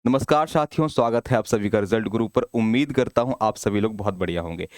नमस्कार साथियों, स्वागत है आप सभी का रिजल्ट गुरु पर। उम्मीद करता हूं आप सभी लोग बहुत बढ़िया होंगे।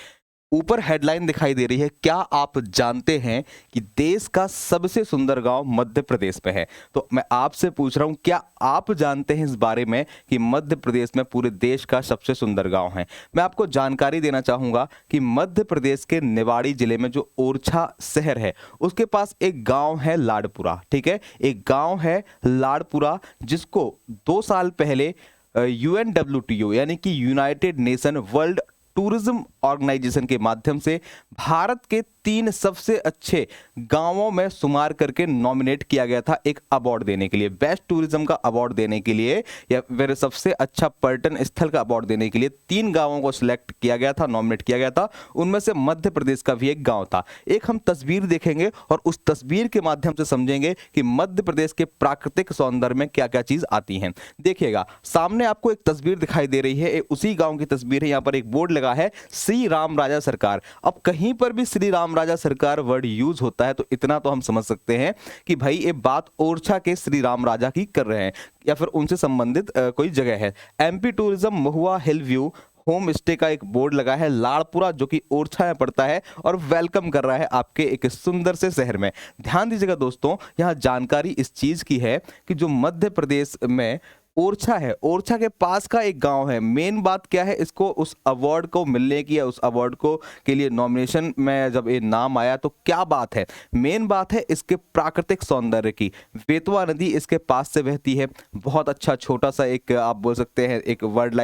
ऊपर हेडलाइन दिखाई दे रही है, क्या आप जानते हैं कि देश का सबसे सुंदर गांव मध्य प्रदेश में है। तो मैं आपसे पूछ रहा हूं, क्या आप जानते हैं इस बारे में कि मध्य प्रदेश में पूरे देश का सबसे सुंदर गांव है। मैं आपको जानकारी देना चाहूंगा कि मध्य प्रदेश के निवाड़ी जिले में जो ओरछा शहर है उसके पास एक गांव है लाडपुरा। ठीक है, एक गांव है लाडपुरा जिसको 2 साल पहले UNWTO यानी कि united nation world tourism organisation के माध्यम से भारत के 3 सबसे अच्छे गांवों में शुमार करके नॉमिनेट किया गया था एक अवार्ड देने के लिए, बेस्ट टूरिज्म का अवार्ड देने के लिए या फिर सबसे अच्छा पर्यटन स्थल का अवार्ड देने के लिए 3 गांवों को सिलेक्ट किया गया था, नॉमिनेट किया गया था। उनमें से मध्य प्रदेश का भी एक गांव था। एक हम तस्वीर देखेंगे और उस तस्वीर के माध्यम से समझेंगे कि मध्य प्रदेश के प्राकृतिक सौंदर्य में क्या क्या चीज आती हैं। देखिएगा, सामने आपको एक तस्वीर दिखाई दे रही है, उसी गांव की तस्वीर है। यहाँ पर एक बोर्ड लगा है, श्री राम राजा सरकार। अब कहीं पर भी श्री राम राजा सरकार वर्ड यूज होता है तो इतना तो हम समझ सकते हैं कि भाई ये बात ओरछा के श्री राम राजा की कर रहे हैं या फिर उनसे संबंधित कोई जगह है। MP टूरिज्म महुआ हिल व्यू होम स्टे का एक बोर्ड लगा है लाड़पुरा, जो कि ओरछा में पड़ता है और वेलकम कर रहा है आपके एक सुंदर से शहर में। ध्यान दीजिएगा दोस्तों, यहाँ जानकारी इस चीज की है कि जो मध्य प्रदेश में ओरछा है, ओरछा के पास का एक गांव है। मेन बात क्या है, इसको उस अवार्ड को मिलने की या उस अवार्ड को के लिए नॉमिनेशन में जब ये नाम आया तो क्या बात है, मेन बात है इसके प्राकृतिक सौंदर्य की। बेतवा नदी इसके पास से बहती है। बहुत अच्छा छोटा सा एक आप बोल सकते हैं एक वाइल्ड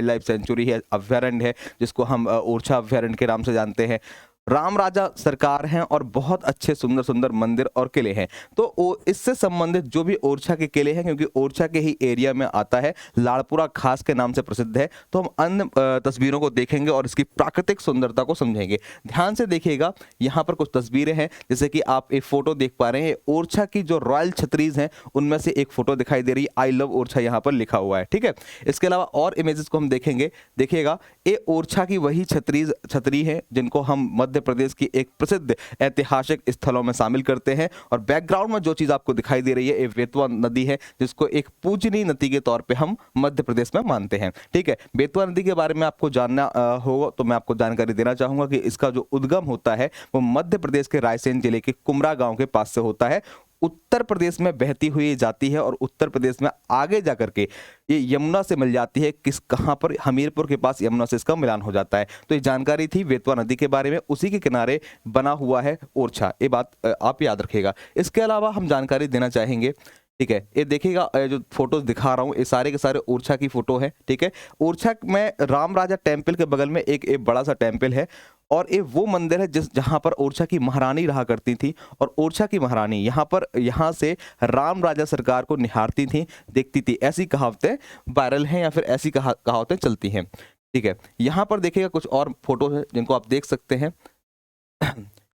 लाइफ सेंचुरी है, अभ्यारण्य है, जिसको हम ओरछा अभ्यारण्य के नाम से जानते हैं। राम राजा सरकार हैं और बहुत अच्छे सुंदर सुंदर मंदिर और किले हैं। तो इससे संबंधित जो भी ओरछा के किले हैं, क्योंकि ओरछा के ही एरिया में आता है, लाड़पुरा खास के नाम से प्रसिद्ध है, तो हम अन्य तस्वीरों को देखेंगे और इसकी प्राकृतिक सुंदरता को समझेंगे। ध्यान से देखिएगा, यहाँ पर कुछ तस्वीरें हैं, जैसे कि आप एक फोटो देख पा रहे हैं। ओरछा की जो रॉयल छतरीज हैं उनमें से एक फोटो दिखाई दे रही है, आई लव ओरछा यहाँ पर लिखा हुआ है। ठीक है, इसके अलावा और इमेजेस को हम देखेंगे। देखिएगा, ये ओरछा की वही छतरी है जिनको हम मध्य प्रदेश की एक प्रसिद्ध ऐतिहासिक स्थलों में शामिल करते हैं। और बैकग्राउंड में जो चीज आपको दिखाई दे रही है, ये बेतवा नदी है, जिसको एक पूजनीय नदी के तौर पे हम मध्य प्रदेश में मानते हैं। ठीक है, बेतवा नदी के बारे में आपको जानना होगा तो मैं आपको जानकारी देना चाहूंगा कि इसका जो उद्गम होता है वो मध्य प्रदेश के रायसेन जिले के कुमरा गांव के पास से होता है, उत्तर प्रदेश में बहती हुई जाती है और उत्तर प्रदेश में आगे जाकर के ये यमुना से मिल जाती है। कहाँ पर, हमीरपुर के पास यमुना से इसका मिलान हो जाता है। तो ये जानकारी थी बेतवा नदी के बारे में, उसी के किनारे बना हुआ है ओरछा, ये बात आप याद रखिएगा। इसके अलावा हम जानकारी देना चाहेंगे। ठीक है, ये देखिएगा, जो फोटोज दिखा रहा हूँ ये सारे के सारे ओरछा की फोटो है। ठीक है, ओरछा में राम राजा टेम्पल के बगल में एक बड़ा सा टेम्पल है और ये वो मंदिर है जहां पर ओरछा की महारानी रहा करती थी और ओरछा की महारानी यहाँ से राम राजा सरकार को निहारती थी, देखती थी। ऐसी कहावतें वायरल हैं या फिर ऐसी कहावतें चलती हैं। ठीक है, यहाँ पर देखिएगा कुछ और फोटो है जिनको आप देख सकते हैं।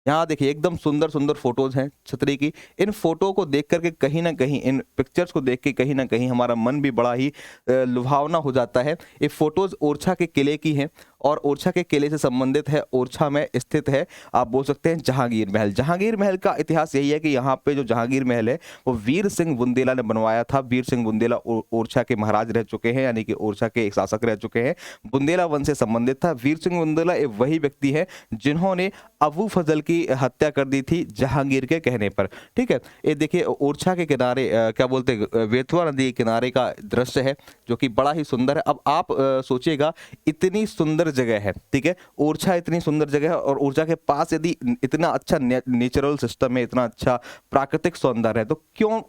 यहाँ देखिए, एकदम सुंदर सुंदर फोटोज हैं छतरी की। इन फोटो को देख करके कहीं ना कहीं, इन पिक्चर्स को देख के कहीं ना कहीं हमारा मन भी बड़ा ही लुभावना हो जाता है। ये फोटोज ओरछा के किले की हैं और ओरछा के किले से संबंधित है। ओरछा में स्थित है, आप बोल सकते हैं, जहांगीर महल। जहांगीर महल का इतिहास यही है कि यहाँ पे जो जहांगीर महल है वो वीर सिंह बुंदेला ने बनवाया था। वीर सिंह बुंदेला ओरछा के महाराज रह चुके हैं, यानी कि ओरछा के एक शासक रह चुके हैं। बुंदेला वंश से संबंधित था। वीर सिंह बुंदेला एक वही व्यक्ति है जिन्होंने अबू फजल की हत्या कर दी थी जहांगीर के कहने पर। ठीक है, ये देखिए ओरछा के किनारे क्या बोलते हैं, बेतवा नदी के किनारे का दृश्य है जो कि बड़ा ही सुंदर है। अब आप सोचिएगा, इतनी सुंदर जगह है, ठीक है, ओरछा इतनी सुंदर जगह है और ओरछा के पास यदि इतना अच्छा नेचुरल सिस्टम है, इतना अच्छा प्राकृतिक सौंदर्य है, तो क्यों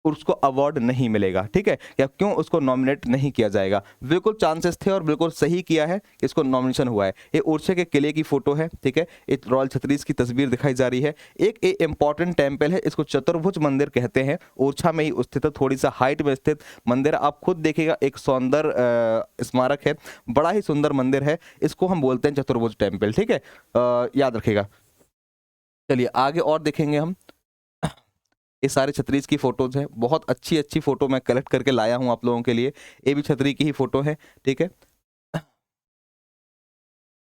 उसको अवार्ड नहीं मिलेगा। ठीक है, या क्यों उसको नॉमिनेट नहीं किया जाएगा। बिल्कुल चांसेस थे और बिल्कुल सही किया है, इसको नॉमिनेशन हुआ है। ये ओरछा के किले की फोटो है। ठीक है, एक रॉयल छतरीज की तस्वीर दिखाई जा रही है। एक इंपॉर्टेंट टेम्पल है, इसको चतुर्भुज मंदिर कहते हैं। ओरछा में ही स्थित है, थोड़ी सा हाइट में स्थित मंदिर। आप खुद देखिएगा, एक सौंदर्य स्मारक है, बड़ा ही सुंदर मंदिर है, इसको हम बोलते हैं चतुर्भुज टेम्पल। ठीक है, याद रखिएगा। चलिए आगे और देखेंगे हम। ये सारे छतरीज की फोटोज हैं, बहुत अच्छी अच्छी फोटो मैं कलेक्ट करके लाया हूं आप लोगों के लिए। ये भी छतरी की ही फोटो है। ठीक है,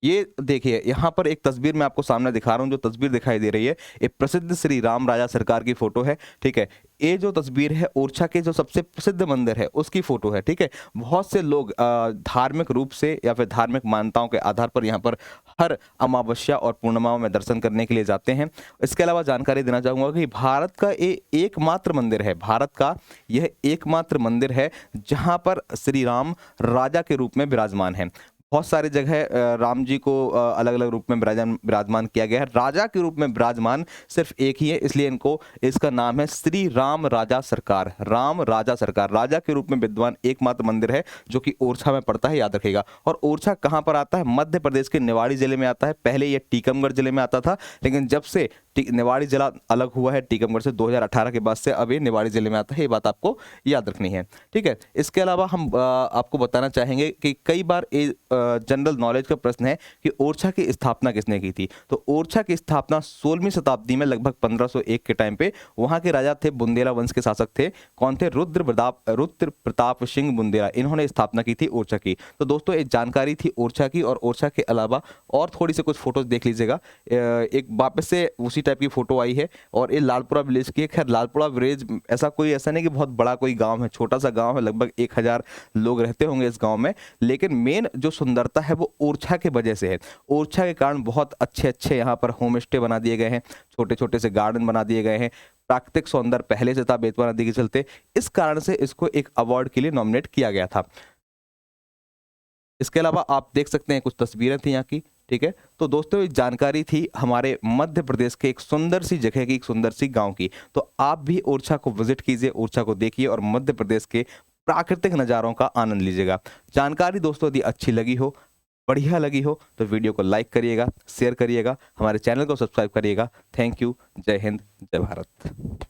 ये देखिए यहाँ पर एक तस्वीर मैं आपको सामने दिखा रहा हूँ, जो तस्वीर दिखाई दे रही है ये प्रसिद्ध श्री राम राजा सरकार की फोटो है, ठीक है। ये जो तस्वीर है ओरछा के जो सबसे प्रसिद्ध मंदिर है उसकी फोटो है, ठीक है। बहुत से लोग धार्मिक रूप से या फिर धार्मिक मान्यताओं के आधार पर यहाँ पर हर अमावस्या और पूर्णिमाओं में दर्शन करने के लिए जाते हैं। इसके अलावा जानकारी देना चाहूँगा कि भारत का ये एकमात्र मंदिर है, भारत का यह एकमात्र मंदिर है जहाँ पर श्री राम राजा के रूप में विराजमान है। बहुत सारी जगह राम जी को अलग अलग रूप में विराजमान किया गया है, राजा के रूप में विराजमान सिर्फ एक ही है, इसलिए इनको इसका नाम है श्री राम राजा सरकार। राम राजा सरकार राजा के रूप में विद्वान एकमात्र मंदिर है जो कि ओरछा में पड़ता है, याद रखिएगा। और ओरछा कहाँ पर आता है? मध्य प्रदेश के निवाड़ी जिले में आता है। पहले ये टीकमगढ़ जिले में आता था, लेकिन जब से निवाड़ी जिला अलग हुआ है टीकमगढ़ से 2018 के बाद से अब ये निवाड़ी जिले में आता है, ये बात आपको याद रखनी है, ठीक है। इसके अलावा हम आपको बताना चाहेंगे कि कई बार ये जनरल नॉलेज का प्रश्न है कि ओरछा की स्थापना किसने की थी। तो ओरछा की स्थापना 16वीं शताब्दी में लगभग 1501 के टाइम पे वहां के राजा थे, बुंदेला वंश के शासक थे। कौन थे? रुद्र प्रताप सिंह बुंदेला, इन्होंने स्थापना की थी ओरछा की। तो दोस्तों ये जानकारी थी ओरछा की, और ओरछा के अलावा और थोड़ी सी कुछ फोटोज देख लीजिएगा। एक वापस से उसी टाइप की फोटो आई है, और ये लालपुरा विलेज की है। खैर लालपुरा विलेज ऐसा नहीं कि बहुत बड़ा कोई गांव है, छोटा सा गांव है, लगभग 1000 लोग रहते होंगे इस गांव में। लेकिन मेन जो सुंदरता है वो ओरछा के वजह से है। ओरछा के कारण बहुत अच्छे अच्छे यहाँ पर होम स्टे बना दिए गए हैं, छोटे छोटे से गार्डन बना दिए गए हैं। प्राकृतिक सौंदर्य पहले से था बेतवा नदी के चलते, इस कारण से इसको एक अवार्ड के लिए नॉमिनेट किया गया था। इसके अलावा आप देख सकते हैं कुछ तस्वीरें थी यहाँ की, ठीक है। तो दोस्तों ये जानकारी थी हमारे मध्य प्रदेश के एक सुंदर सी जगह की, एक सुंदर सी गांव की। तो आप भी ओरछा को विजिट कीजिए, ओरछा को देखिए और मध्य प्रदेश के प्राकृतिक नज़ारों का आनंद लीजिएगा। जानकारी दोस्तों यदि अच्छी लगी हो, बढ़िया लगी हो, तो वीडियो को लाइक करिएगा, शेयर करिएगा, हमारे चैनल को सब्सक्राइब करिएगा। Thank you. जय हिंद, जय भारत।